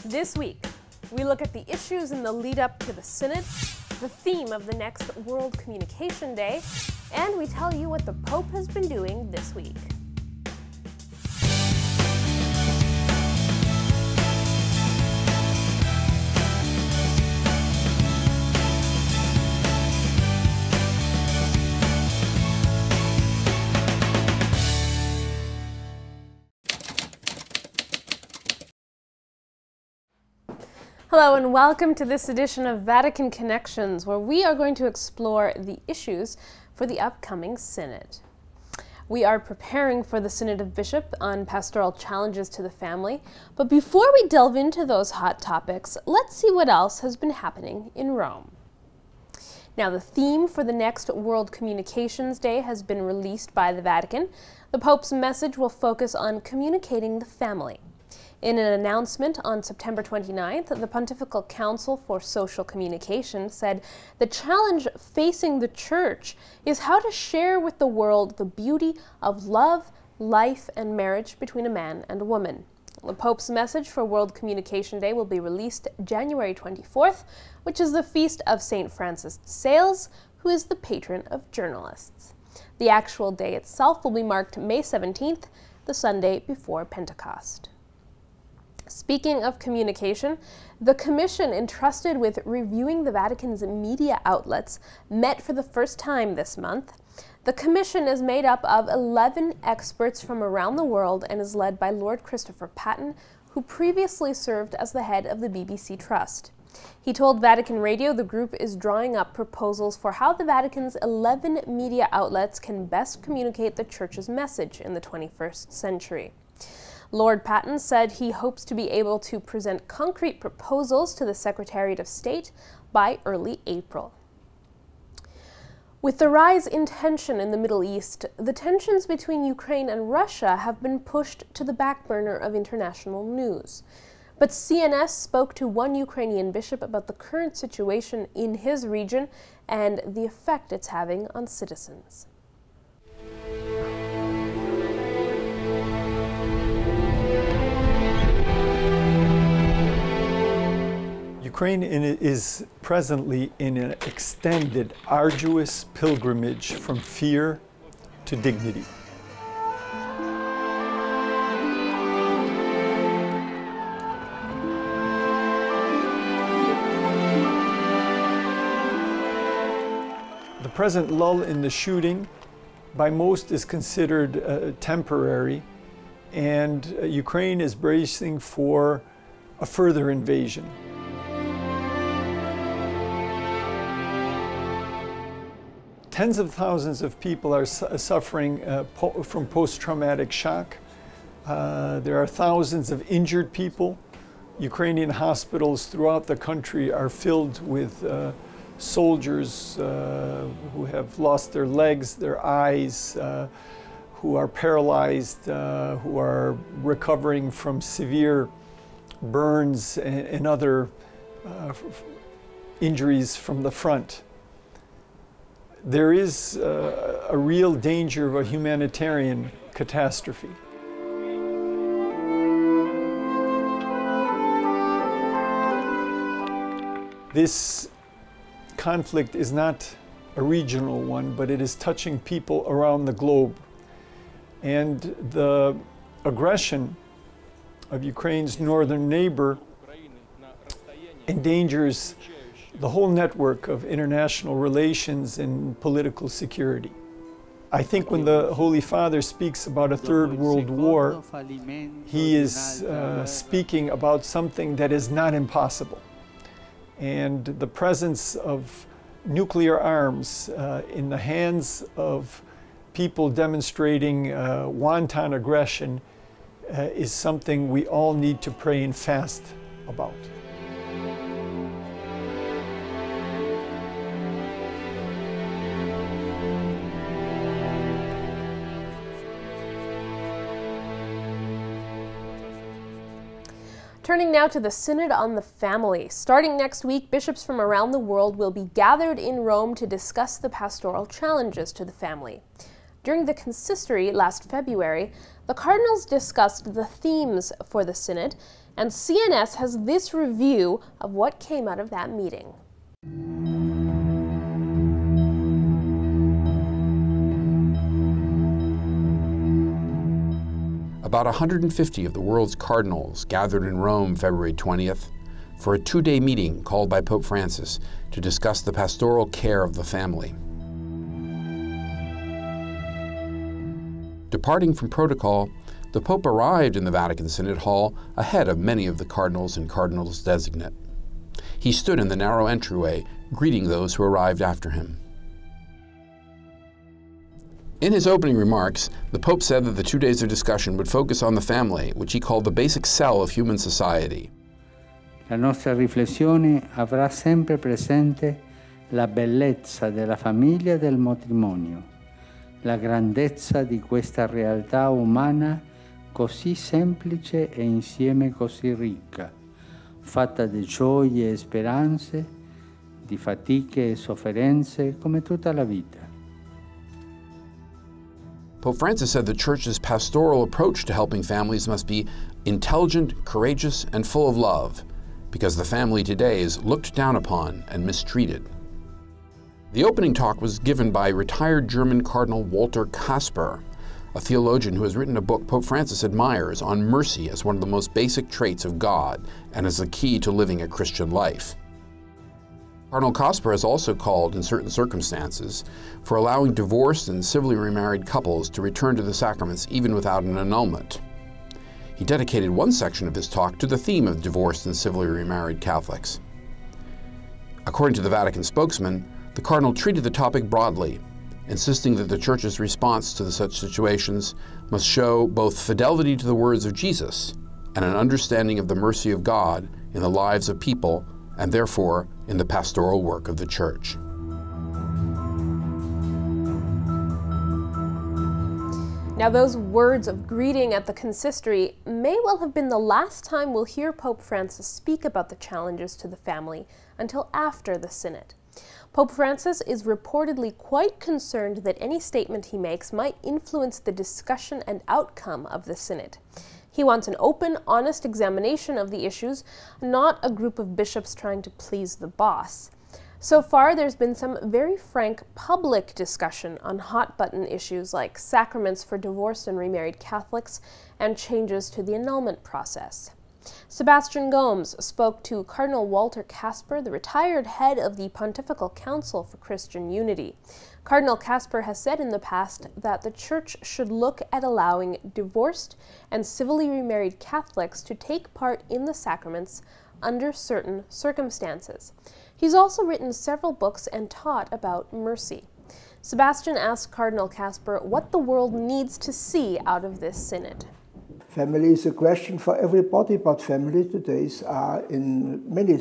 This week, we look at the issues in the lead up to the Synod, the theme of the next World Communication Day, and we tell you what the Pope has been doing this week. Hello and welcome to this edition of Vatican Connections, where we are going to explore the issues for the upcoming Synod. We are preparing for the Synod of Bishops on pastoral challenges to the family, but before we delve into those hot topics, let's see what else has been happening in Rome. Now, the theme for the next World Communications Day has been released by the Vatican. The Pope's message will focus on communicating the family. In an announcement on September 29th, the Pontifical Council for Social Communication said the challenge facing the Church is how to share with the world the beauty of love, life, and marriage between a man and a woman. The Pope's message for World Communication Day will be released January 24th, which is the feast of St. Francis de Sales, who is the patron of journalists. The actual day itself will be marked May 17th, the Sunday before Pentecost. Speaking of communication, the commission entrusted with reviewing the Vatican's media outlets met for the first time this month. The commission is made up of 11 experts from around the world and is led by Lord Christopher Paton, who previously served as the head of the BBC Trust. He told Vatican Radio the group is drawing up proposals for how the Vatican's 11 media outlets can best communicate the Church's message in the 21st century. Lord Paton said he hopes to be able to present concrete proposals to the Secretariat of State by early April. With the rise in tension in the Middle East, the tensions between Ukraine and Russia have been pushed to the back burner of international news. But CNS spoke to one Ukrainian bishop about the current situation in his region and the effect it's having on citizens. Ukraine is presently in an extended, arduous pilgrimage from fear to dignity. The present lull in the shooting by most is considered temporary, and Ukraine is bracing for a further invasion. Tens of thousands of people are suffering from post-traumatic shock. There are thousands of injured people. Ukrainian hospitals throughout the country are filled with soldiers who have lost their legs, their eyes, who are paralyzed, who are recovering from severe burns and other injuries from the front. There is a real danger of a humanitarian catastrophe. This conflict is not a regional one, but it is touching people around the globe. And the aggression of Ukraine's northern neighbor endangers the whole network of international relations and political security. I think when the Holy Father speaks about a third world war, he is speaking about something that is not impossible. And the presence of nuclear arms in the hands of people demonstrating wanton aggression is something we all need to pray and fast about. Turning now to the Synod on the Family. Starting next week, bishops from around the world will be gathered in Rome to discuss the pastoral challenges to the family. During the consistory last February, the cardinals discussed the themes for the synod, and CNS has this review of what came out of that meeting. About 150 of the world's cardinals gathered in Rome February 20th for a two-day meeting called by Pope Francis to discuss the pastoral care of the family. Departing from protocol, the Pope arrived in the Vatican Synod Hall ahead of many of the cardinals and cardinals designate. He stood in the narrow entryway, greeting those who arrived after him. In his opening remarks, the Pope said that the 2 days of discussion would focus on the family, which he called the basic cell of human society. La nostra riflessione avrà sempre presente la bellezza della famiglia e del matrimonio, la grandezza di questa realtà umana così semplice e insieme così ricca, fatta di gioie e speranze, di fatiche e sofferenze come tutta la vita. Pope Francis said the Church's pastoral approach to helping families must be intelligent, courageous, and full of love, because the family today is looked down upon and mistreated. The opening talk was given by retired German Cardinal Walter Kasper, a theologian who has written a book Pope Francis admires on mercy as one of the most basic traits of God and as the key to living a Christian life. Cardinal Kasper has also called, in certain circumstances, for allowing divorced and civilly remarried couples to return to the sacraments even without an annulment. He dedicated one section of his talk to the theme of divorced and civilly remarried Catholics. According to the Vatican spokesman, the Cardinal treated the topic broadly, insisting that the Church's response to such situations must show both fidelity to the words of Jesus and an understanding of the mercy of God in the lives of people and therefore in the pastoral work of the Church. Now, those words of greeting at the consistory may well have been the last time we'll hear Pope Francis speak about the challenges to the family until after the synod. Pope Francis is reportedly quite concerned that any statement he makes might influence the discussion and outcome of the synod. He wants an open, honest examination of the issues, not a group of bishops trying to please the boss. So far, there's been some very frank public discussion on hot-button issues like sacraments for divorced and remarried Catholics and changes to the annulment process. Sebastian Gomes spoke to Cardinal Walter Kasper, the retired head of the Pontifical Council for Christian Unity. Cardinal Kasper has said in the past that the Church should look at allowing divorced and civilly remarried Catholics to take part in the sacraments under certain circumstances. He's also written several books and taught about mercy. Sebastian asked Cardinal Kasper what the world needs to see out of this synod. Family is a question for everybody, but families today are in many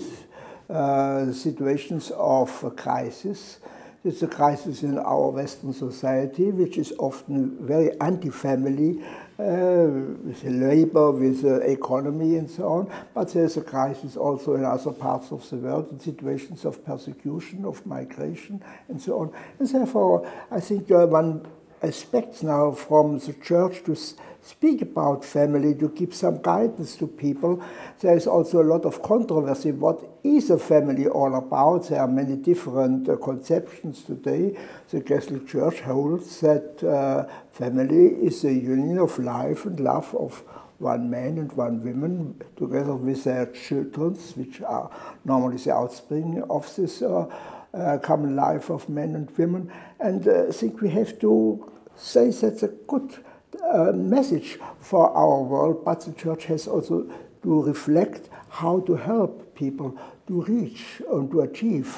situations of crisis. It's a crisis in our Western society, which is often very anti-family, with labor, with economy and so on. But there's a crisis also in other parts of the world, in situations of persecution, of migration and so on. And therefore, I think one expects now from the Church to speak about family, to give some guidance to people. There is also a lot of controversy. What is a family all about? There are many different conceptions today. The Catholic Church holds that family is a union of life and love of one man and one woman, together with their children, which are normally the offspring of this common life of men and women. And I think we have to say that's a good message for our world, but the Church has also to reflect how to help people to reach and to achieve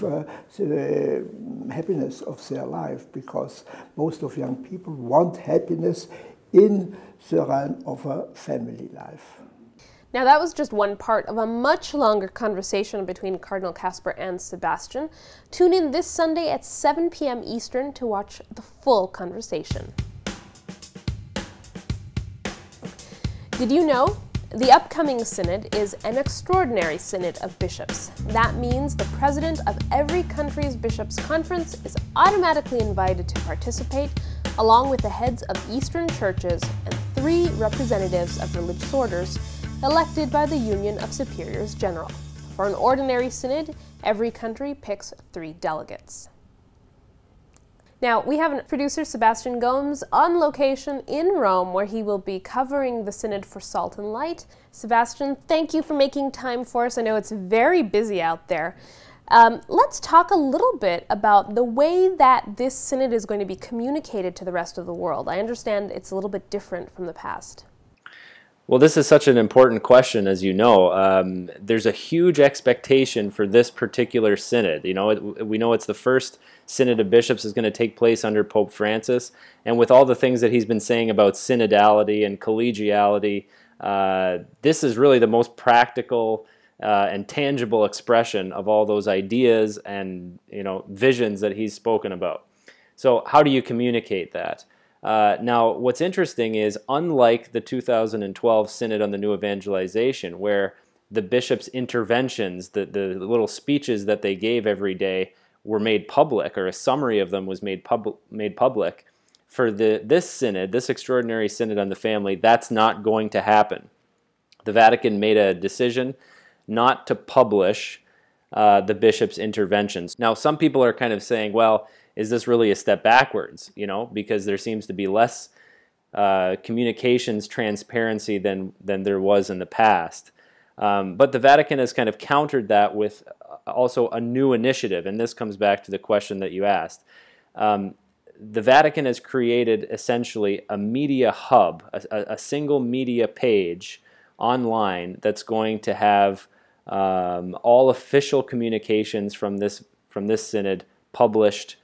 the happiness of their life, because most of young people want happiness in the realm of a family life. Now, that was just one part of a much longer conversation between Cardinal Kasper and Sebastian. Tune in this Sunday at 7 p.m. Eastern to watch the full conversation. Did you know? The upcoming synod is an extraordinary synod of bishops. That means the president of every country's bishops' conference is automatically invited to participate, along with the heads of Eastern churches and 3 representatives of religious orders elected by the Union of Superiors General. For an ordinary synod, every country picks 3 delegates. Now, we have producer Sebastian Gomes on location in Rome, where he will be covering the Synod for Salt and Light. Sebastian, thank you for making time for us. I know it's very busy out there. Let's talk a little bit about the way that this Synod is going to be communicated to the rest of the world. I understand it's a little bit different from the past. Well, this is such an important question, as you know. There's a huge expectation for this particular synod. You know, we know it's the first Synod of Bishops is going to take place under Pope Francis, and with all the things that he's been saying about synodality and collegiality, this is really the most practical and tangible expression of all those ideas and visions that he's spoken about. So, how do you communicate that? Now, what's interesting is, unlike the 2012 Synod on the New Evangelization, where the bishops' interventions, the little speeches that they gave every day, were made public, or a summary of them was made public, for this Synod, this extraordinary Synod on the family, that's not going to happen. The Vatican made a decision not to publish the bishops' interventions. Now, some people are kind of saying, well, is this really a step backwards? Because there seems to be less communications transparency than there was in the past. But the Vatican has kind of countered that with also a new initiative, and this comes back to the question that you asked. The Vatican has created essentially a media hub, a single media page online that's going to have all official communications from this synod published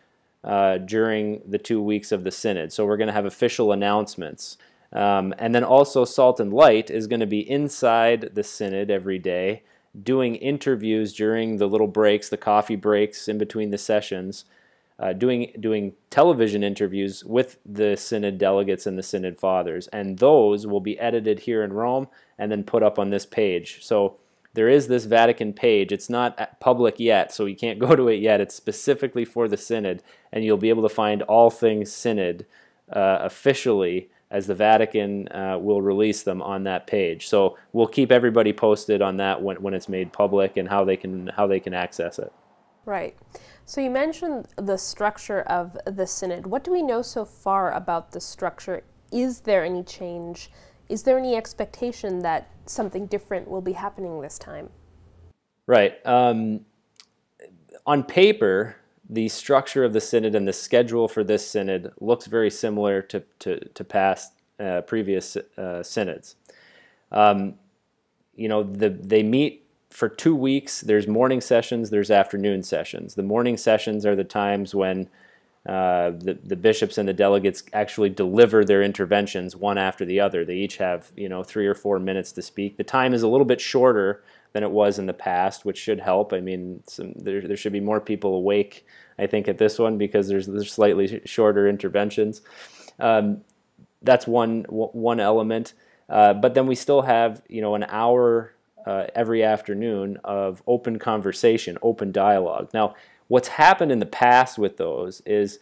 during the 2 weeks of the synod. So we're going to have official announcements. And then also Salt and Light is going to be inside the synod every day, doing interviews during the little breaks, the coffee breaks in between the sessions, doing television interviews with the synod delegates and the synod fathers. And those will be edited here in Rome and then put up on this page. So there is this Vatican page. It's not public yet, so you can't go to it yet. It's specifically for the synod, and you'll be able to find all things synod officially as the Vatican will release them on that page. So we'll keep everybody posted on that when it's made public and how they can access it. Right. So you mentioned the structure of the synod. What do we know so far about the structure? Is there any change? Is there any expectation that something different will be happening this time? Right. On paper, the structure of the synod and the schedule for this synod looks very similar to past previous synods. They meet for 2 weeks. There's morning sessions, there's afternoon sessions. The morning sessions are the times when the bishops and the delegates actually deliver their interventions one after the other. They each have 3 or 4 minutes to speak. The time is a little bit shorter than it was in the past, which should help. I mean, there should be more people awake, I think, at this one, because there's slightly shorter interventions. That's one element. But then we still have an hour every afternoon of open conversation, open dialogue. Now, what's happened in the past with those is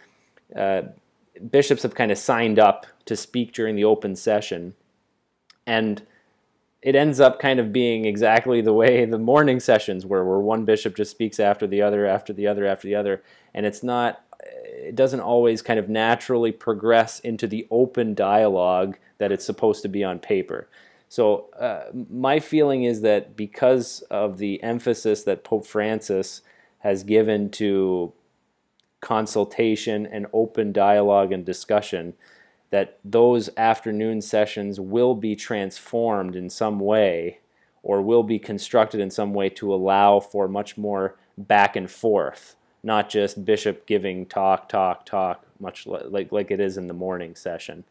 bishops have kind of signed up to speak during the open session, and it ends up kind of being exactly the way the morning sessions were, where one bishop just speaks after the other, after the other, after the other, and it doesn't always kind of naturally progress into the open dialogue that it's supposed to be on paper. So my feeling is that because of the emphasis that Pope Francis has given to consultation and open dialogue and discussion, that those afternoon sessions will be transformed in some way, or will be constructed in some way to allow for much more back and forth, not just bishop giving talk, much like it is in the morning session.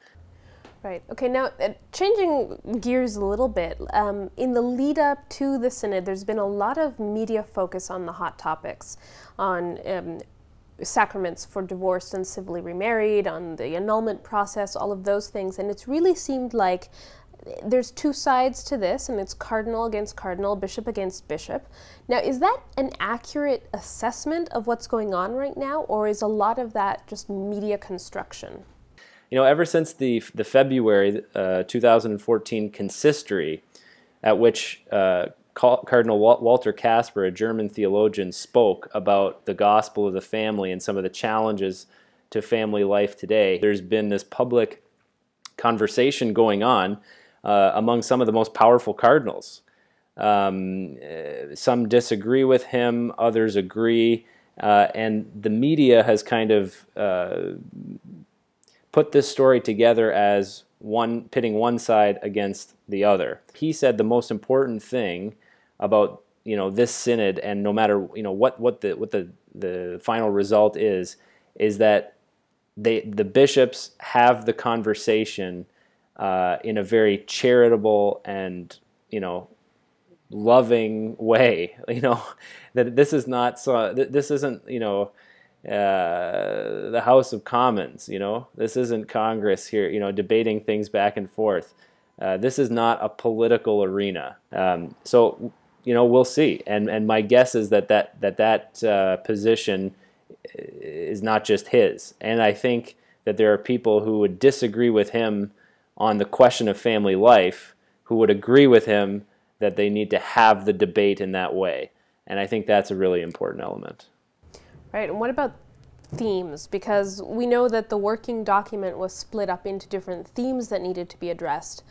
Right. Okay, now changing gears a little bit, in the lead up to the synod, there's been a lot of media focus on the hot topics, on sacraments for divorced and civilly remarried, on the annulment process, all of those things, and it's really seemed like there's two sides to this, and it's cardinal against cardinal, bishop against bishop. Now, is that an accurate assessment of what's going on right now, or is a lot of that just media construction? ever since the February 2014 consistory, at which Cardinal Walter Kasper, a German theologian, spoke about the gospel of the family and some of the challenges to family life today, there's been this public conversation going on among some of the most powerful cardinals. Some disagree with him, others agree, and the media has kind of put this story together as pitting one side against the other. He said the most important thing about this synod, and no matter what the final result is that the bishops have the conversation in a very charitable and loving way. That this is not this isn't the House of Commons. This isn't Congress here. Debating things back and forth. This is not a political arena. So we'll see. And my guess is that position is not just his. And I think that there are people who would disagree with him on the question of family life, who would agree with him that they need to have the debate in that way. And I think that's a really important element. Right, and what about themes? Because we know that the working document was split up into different themes that needed to be addressed.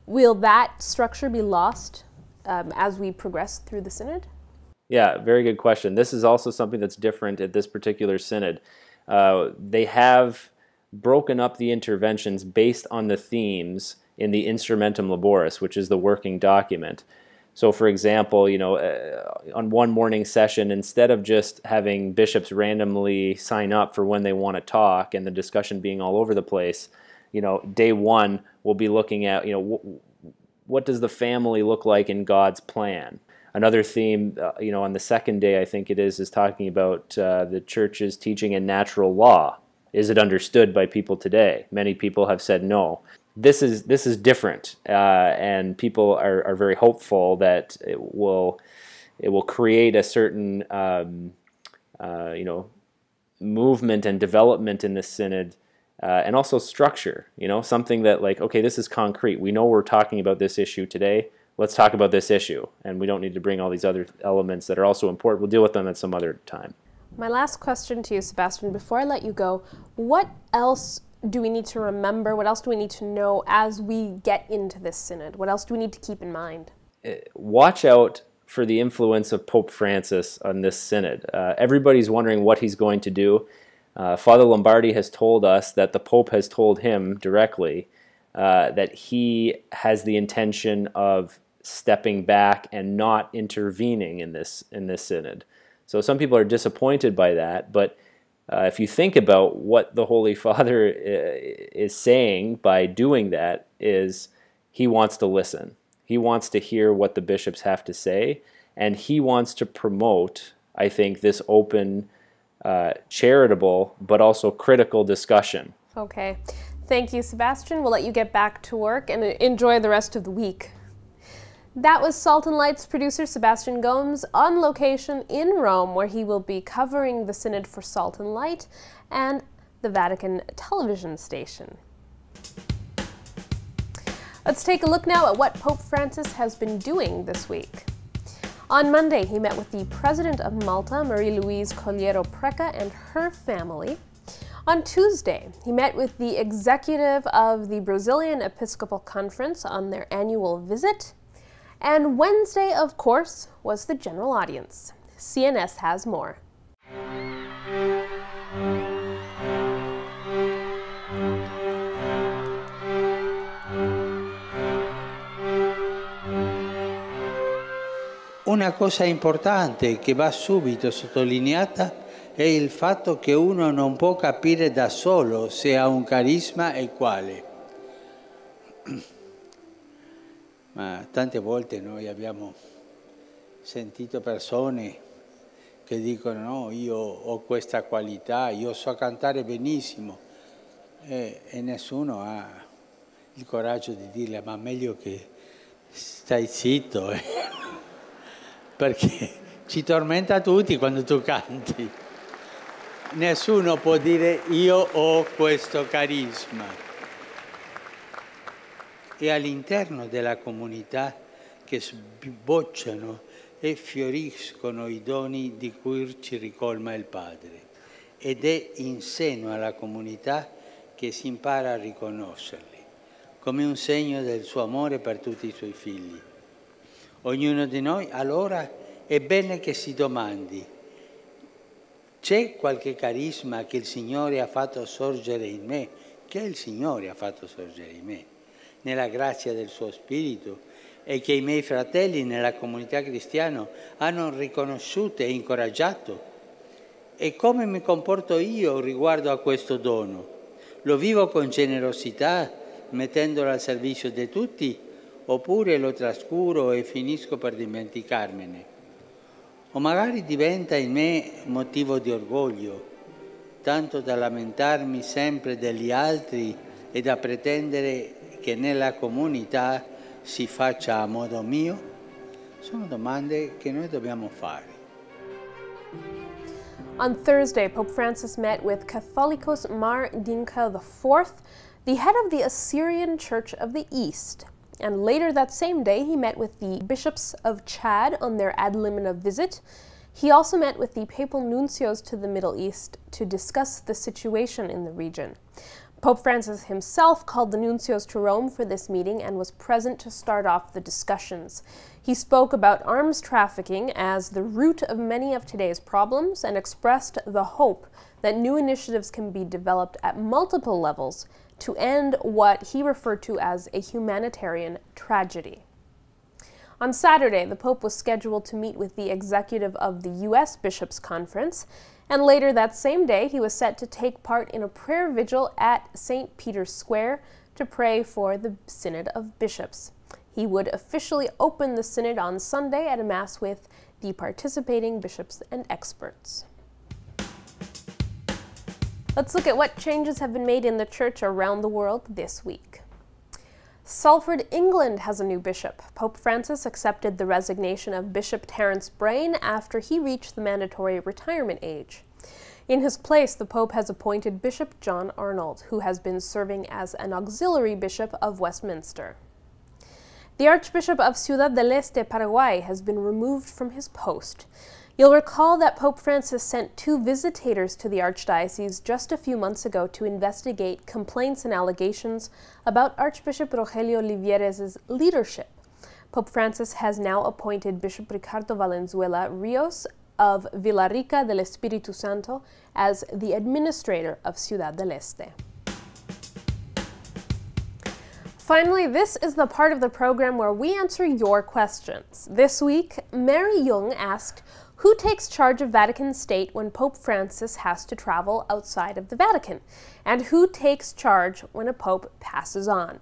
Will that structure be lost as we progress through the synod? Yeah, very good question. This is also something that's different at this particular synod. They have broken up the interventions based on the themes in the Instrumentum Laboris, which is the working document. So, for example, on one morning session, instead of just having bishops randomly sign up for when they want to talk and the discussion being all over the place, day one we'll be looking at, what does the family look like in God's plan? Another theme, on the second day, I think it is talking about the Church's teaching in natural law. Is it understood by people today? Many people have said no. This is different, and people are very hopeful that it will create a certain movement and development in this synod, and also structure. Something that, like, okay, this is concrete. We know we're talking about this issue today. Let's talk about this issue, and we don't need to bring all these other elements that are also important. We'll deal with them at some other time. My last question to you, Sebastian, before I let you go, what else do we need to remember? What else do we need to know as we get into this synod? What else do we need to keep in mind? Watch out for the influence of Pope Francis on this synod. Everybody's wondering what he's going to do. Father Lombardi has told us that the Pope has told him directly that he has the intention of stepping back and not intervening in this synod. So some people are disappointed by that, but if you think about what the Holy Father is saying by doing that, is he wants to listen. He wants to hear what the bishops have to say, and he wants to promote, I think, this open, charitable, but also critical discussion. Okay. Thank you, Sebastian. We'll let you get back to work and enjoy the rest of the week. That was Salt and Light's producer Sebastian Gomes on location in Rome, where he will be covering the Synod for Salt and Light and the Vatican television station. Let's take a look now at what Pope Francis has been doing this week. On Monday, he met with the President of Malta, Marie-Louise Colliero Preca, and her family. On Tuesday, he met with the executive of the Brazilian Episcopal Conference on their annual visit. And Wednesday, of course, was the general audience. CNS has more. Una cosa importante che va subito sottolineata è il fatto che uno non può capire da solo se ha un carisma e quale. Ma tante volte noi abbiamo sentito persone che dicono no, io ho questa qualità, io so cantare benissimo e nessuno ha il coraggio di dirle ma meglio che stai zitto perché ci tormenta tutti quando tu canti. nessuno può dire io ho questo carisma. È all'interno della comunità che sbocciano e fioriscono i doni di cui ci ricolma il Padre. Ed è in seno alla comunità che si impara a riconoscerli, come un segno del suo amore per tutti i suoi figli. Ognuno di noi allora è bene che si domandi: c'è qualche carisma che il Signore ha fatto sorgere in me, che il Signore ha fatto sorgere in me, nella grazia del suo Spirito, e che i miei fratelli nella comunità cristiana hanno riconosciuto e incoraggiato? E come mi comporto io riguardo a questo dono? Lo vivo con generosità, mettendolo al servizio di tutti, oppure lo trascuro e finisco per dimenticarmene? O magari diventa in me motivo di orgoglio, tanto da lamentarmi sempre degli altri e da pretendere che nella comunità si faccia a modo mio? Sono domande che noi dobbiamo fare. On Thursday, Pope Francis met with Catholicos Mar Dinka IV, the head of the Assyrian Church of the East. And later that same day, he met with the bishops of Chad on their ad limina visit. He also met with the papal nuncios to the Middle East to discuss the situation in the region. Pope Francis himself called the nuncios to Rome for this meeting and was present to start off the discussions. He spoke about arms trafficking as the root of many of today's problems and expressed the hope that new initiatives can be developed at multiple levels to end what he referred to as a humanitarian tragedy. On Saturday, the Pope was scheduled to meet with the executive of the U.S. Bishops' Conference, and later that same day, he was set to take part in a prayer vigil at St. Peter's Square to pray for the Synod of Bishops. He would officially open the Synod on Sunday at a Mass with the participating bishops and experts. Let's look at what changes have been made in the Church around the world this week. Salford, England has a new bishop. Pope Francis accepted the resignation of Bishop Terence Brain after he reached the mandatory retirement age. In his place, the Pope has appointed Bishop John Arnold, who has been serving as an auxiliary bishop of Westminster. The Archbishop of Ciudad del Este, Paraguay, has been removed from his post. You'll recall that Pope Francis sent 2 visitators to the Archdiocese just a few months ago to investigate complaints and allegations about Archbishop Rogelio Livieres' leadership. Pope Francis has now appointed Bishop Ricardo Valenzuela Rios of Villarrica del Espíritu Santo as the administrator of Ciudad del Este. Finally, this is the part of the program where we answer your questions. This week, Mary Young asked, who takes charge of Vatican State when Pope Francis has to travel outside of the Vatican? And who takes charge when a pope passes on?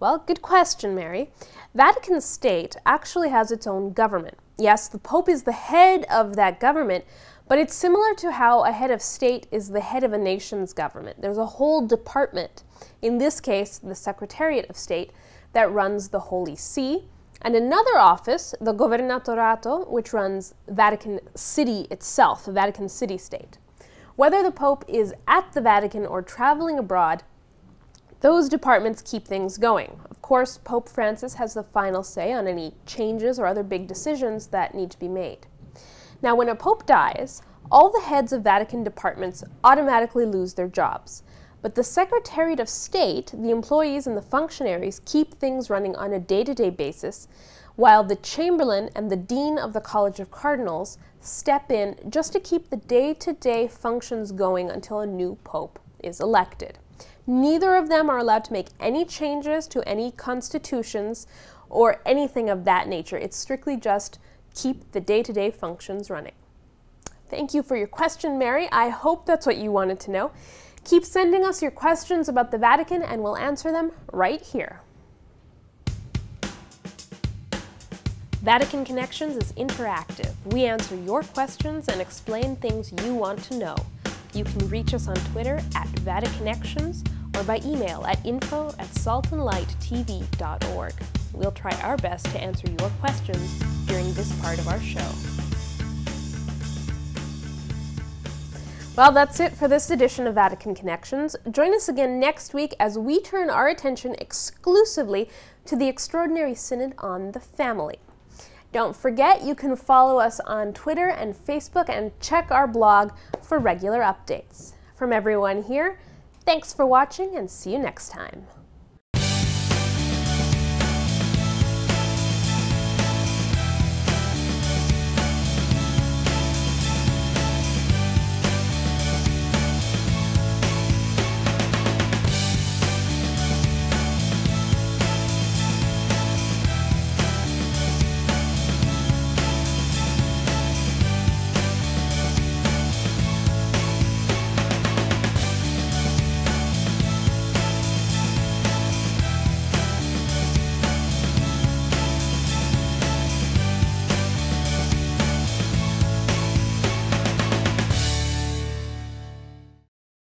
Well, good question, Mary. Vatican State actually has its own government. Yes, the Pope is the head of that government, but it's similar to how a head of state is the head of a nation's government. There's a whole department, in this case, the Secretariat of State, that runs the Holy See, and another office, the Governatorato, which runs Vatican City itself, the Vatican City State. Whether the Pope is at the Vatican or traveling abroad, those departments keep things going. Of course, Pope Francis has the final say on any changes or other big decisions that need to be made. Now, when a pope dies, all the heads of Vatican departments automatically lose their jobs. But the Secretariat of State, the employees and the functionaries, keep things running on a day-to-day basis, while the Chamberlain and the Dean of the College of Cardinals step in just to keep the day-to-day functions going until a new pope is elected. Neither of them are allowed to make any changes to any constitutions or anything of that nature. It's strictly just keep the day-to-day functions running. Thank you for your question, Mary. I hope that's what you wanted to know. Keep sending us your questions about the Vatican and we'll answer them right here. Vatican Connections is interactive. We answer your questions and explain things you want to know. You can reach us on Twitter at VatiConnections or by email at info@saltandlighttv.org. We'll try our best to answer your questions during this part of our show. Well, that's it for this edition of Vatican Connections. Join us again next week as we turn our attention exclusively to the Extraordinary Synod on the Family. Don't forget, you can follow us on Twitter and Facebook and check our blog for regular updates. From everyone here, thanks for watching and see you next time.